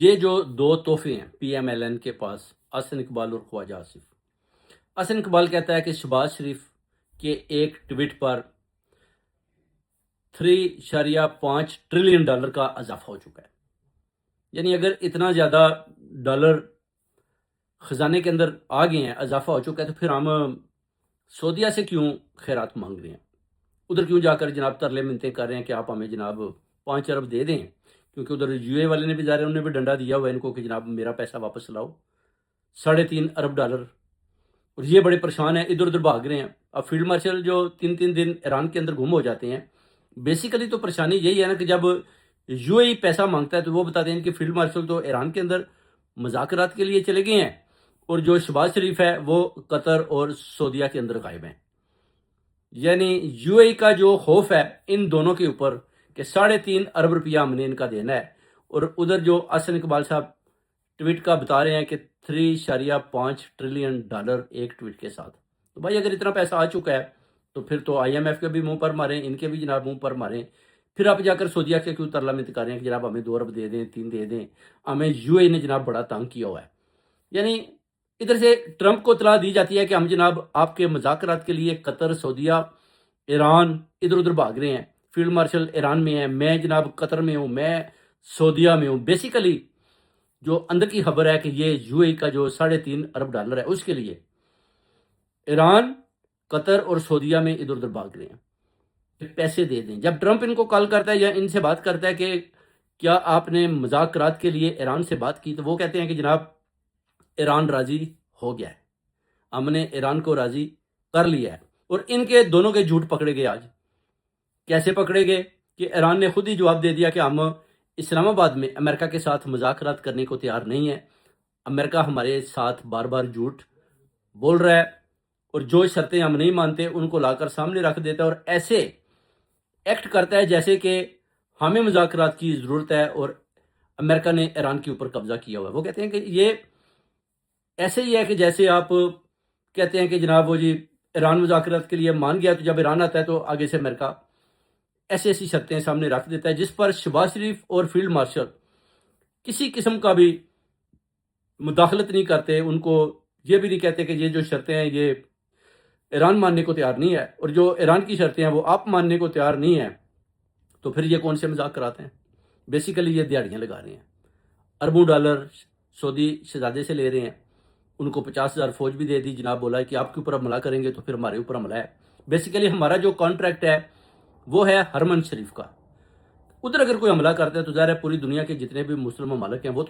یہ جو دو تحفے ہیں پی ایم ایل این کے پاس، حسن اقبال اور خواجہ آصف۔ حسن اقبال کہتا ہے کہ شہباز شریف کے ایک ٹویٹ پر 3.5 ٹریلین ڈالر کا اضافہ ہو چکا ہے۔ یعنی اگر اتنا زیادہ ڈالر خزانے کے اندر آ گئے ہیں، اضافہ ہو چکا ہے، تو پھر ہم سعودیہ سے کیوں خیرات مانگ رہے ہیں؟ ادھر کیوں جا کر جناب ترلے منتیں کر رہے ہیں کہ آپ ہمیں جناب 5 ارب دے دیں؟ کیونکہ ادھر یو اے والے نے بھی ظاہر انہوں نے بھی ڈنڈا دیا ہوا ہے ان کو کہ جناب میرا پیسہ واپس لاؤ، 3.5 ارب ڈالر۔ اور یہ بڑے پریشان ہیں، ادھر ادھر بھاگ رہے ہیں۔ اب فیلڈ مارشل جو 3 دن ایران کے اندر گم ہو جاتے ہیں، بیسیکلی تو پریشانی یہی ہے نا کہ جب یو اے پیسہ مانگتا ہے تو وہ بتاتے ہیں کہ فیلڈ مارشل تو ایران کے اندر مذاکرات کے لیے چلے گئے ہیں، اور جو شہباز شریف ہے وہ قطر اور سعودیہ کے اندر غائب ہیں۔ یعنی یو اے کا جو خوف ہے ان دونوں کے اوپر کہ 3.5 ارب روپیہ ہم نے ان کا دینا ہے، اور ادھر جو حسن اقبال صاحب ٹویٹ کا بتا رہے ہیں کہ 3.5 ٹریلین ڈالر ایک ٹویٹ کے ساتھ۔ تو بھائی اگر اتنا پیسہ آ چکا ہے تو پھر تو آئی ایم ایف کے بھی منہ پر ماریں، ان کے بھی جناب منہ پر ماریں۔ پھر آپ جا کر سعودیہ کے کیوں ترلا منت کر رہے ہیں کہ جناب ہمیں 2 ارب دے دیں، 3 دے دیں؟ ہمیں یو اے نے جناب بڑا تنگ کیا ہوا ہے۔ یعنی ادھر سے ٹرمپ کو اطلاع دی جاتی ہے کہ ہم جناب آپ کے مذاکرات کے لیے قطر، سعودیہ، ایران ادھر ادھر بھاگ رہے ہیں۔ فیلڈ مارشل ایران میں ہے، میں جناب قطر میں ہوں، میں سعودیہ میں ہوں۔ بیسیکلی جو اندر کی خبر ہے کہ یہ یو اے کا جو 3.5 ارب ڈالر ہے اس کے لیے ایران، قطر اور سعودیہ میں ادھر ادھر بھاگ رہے ہیں کہ پیسے دے دیں۔ جب ٹرمپ ان کو کال کرتا ہے یا ان سے بات کرتا ہے کہ کیا آپ نے مذاکرات کے لیے ایران سے بات کی، تو وہ کہتے ہیں کہ جناب ایران راضی ہو گیا ہے، ہم نے ایران کو راضی کر لیا ہے۔ اور ان کے دونوں کے جھوٹ پکڑے گئے۔ آج کیسے پکڑے گئے کہ ایران نے خود ہی جواب دے دیا کہ ہم اسلام آباد میں امریکہ کے ساتھ مذاکرات کرنے کو تیار نہیں ہے، امریکہ ہمارے ساتھ بار بار جھوٹ بول رہا ہے، اور جو شرطیں ہم نہیں مانتے ان کو لا کر سامنے رکھ دیتا ہے، اور ایسے ایکٹ کرتا ہے جیسے کہ ہمیں مذاکرات کی ضرورت ہے اور امریکہ نے ایران کے اوپر قبضہ کیا ہوا ہے۔ وہ کہتے ہیں کہ یہ ایسے ہی ہے کہ جیسے آپ کہتے ہیں کہ جناب وہ جی ایران مذاکرات کے لیے مان گیا، تو جب ایران آتا ہے تو آگے سے امریکہ ایسی شرطیں سامنے رکھ دیتا ہے جس پر شہباز شریف اور فیلڈ مارشل کسی قسم کا بھی مداخلت نہیں کرتے۔ ان کو یہ بھی نہیں کہتے کہ یہ جو شرطیں ہیں یہ ایران ماننے کو تیار نہیں ہے، اور جو ایران کی شرطیں ہیں وہ آپ ماننے کو تیار نہیں ہیں، تو پھر یہ کون سے مذاکرات ہیں؟ بیسیکلی یہ دیہڑیاں لگا رہے ہیں، اربوں ڈالر سعودی شہزادے سے لے رہے ہیں، ان کو 50,000 فوج بھی دے دی، جناب بولا ہے کہ آپ کے اوپر حملہ کریں گے تو پھر ہمارے اوپر حملہ ہے۔ بیسیکلی ہمارا جو کانٹریکٹ ہے وہ ہے حرمن شریف کا۔ ادھر اگر کوئی حملہ کرتا ہے تو ظاہر ہے پوری دنیا کے جتنے بھی مسلم ممالک ہیں وہ تو